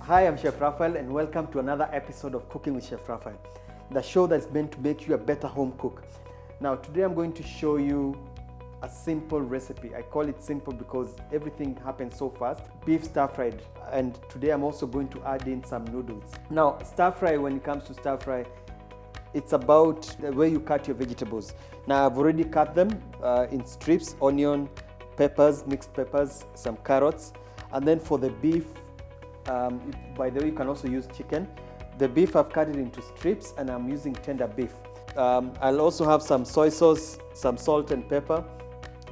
Hi, I'm Chef Raphael and welcome to another episode of Cooking with Chef Raphael, the show that's meant to make you a better home cook. Now, today I'm going to show you a simple recipe. I call it simple because everything happens so fast. Beef stir-fried, and today I'm also going to add in some noodles. Now, stir-fry, when it comes to stir-fry, it's about the way you cut your vegetables. Now, I've already cut them in strips: onion, peppers, mixed peppers, some carrots. And then for the beef, by the way, you can also use chicken. The beef, I've cut it into strips and I'm using tender beef. I'll also have some soy sauce, some salt and pepper.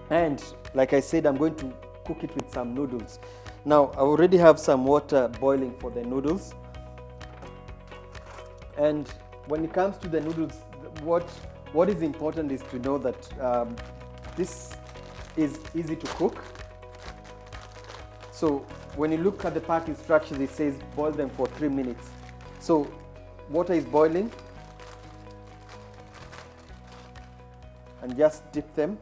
And like I said, I'm going to cook it with some noodles. Now, I already have some water boiling for the noodles. And when it comes to the noodles, what is important is to know that this is easy to cook. So when you look at the pack instructions, it says boil them for 3 minutes. So water is boiling, and just dip them.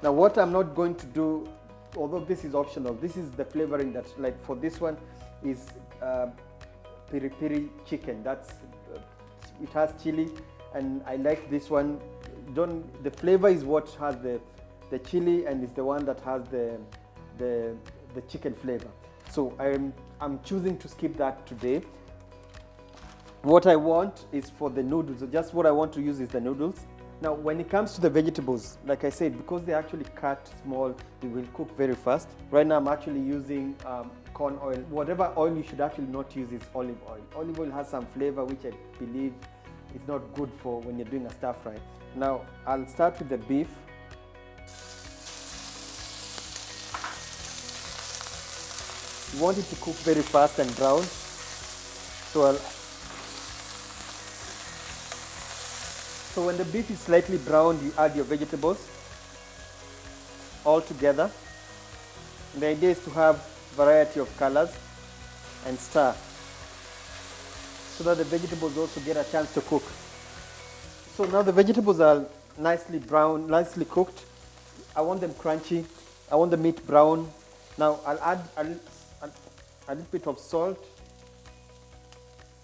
Now what I'm not going to do, although this is optional, this is the flavoring that, like for this one, is piri piri chicken. It has chili, and I like this one. The flavor is what has the chili, and is the one that has the chicken flavor. So I'm choosing to skip that today. What I want is for the noodles. Just what I want to use is the noodles. Now, when it comes to the vegetables, like I said, because they're actually cut small, they will cook very fast. Right now, I'm actually using corn oil. Whatever oil you should actually not use is olive oil. Olive oil has some flavor which I believe is not good for when you're doing a stir fry. Now, I'll start with the beef. You want it to cook very fast and brown. So when the beef is slightly browned, you add your vegetables all together. And the idea is to have variety of colors and stir so that the vegetables also get a chance to cook. So now the vegetables are nicely brown, nicely cooked. I want them crunchy. I want the meat brown. Now I'll add a little bit of salt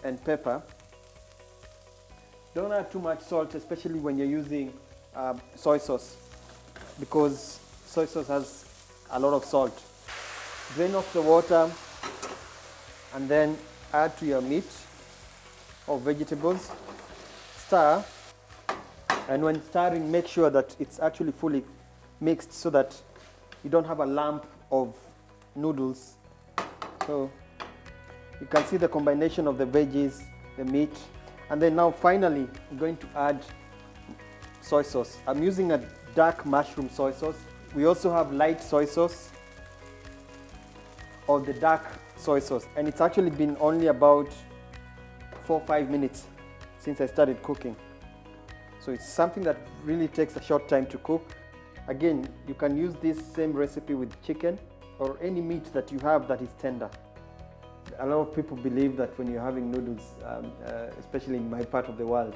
and pepper. Don't add too much salt, especially when you're using soy sauce, because soy sauce has a lot of salt. Drain off the water and then add to your meat or vegetables. Stir, and when stirring, make sure that it's actually fully mixed so that you don't have a lump of noodles. So you can see the combination of the veggies, the meat, and then now finally I'm going to add soy sauce. I'm using a dark mushroom soy sauce. We also have light soy sauce or the dark soy sauce, and it's actually been only about 4 or 5 minutes since I started cooking. So it's something that really takes a short time to cook. Again, you can use this same recipe with chicken or any meat that you have that is tender. A lot of people believe that when you're having noodles, especially in my part of the world,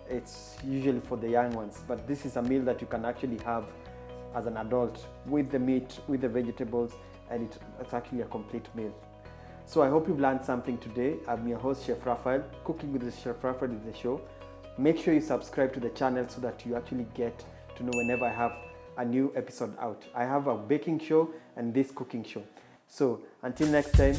it's usually for the young ones. But this is a meal that you can actually have as an adult with the meat, with the vegetables, and it's actually a complete meal. So I hope you've learned something today. I'm your host, Chef Raphael. Cooking with Chef Raphael is the show. Make sure you subscribe to the channel so that you actually get to know whenever I have a new episode out. I have a baking show and this cooking show. So until next time.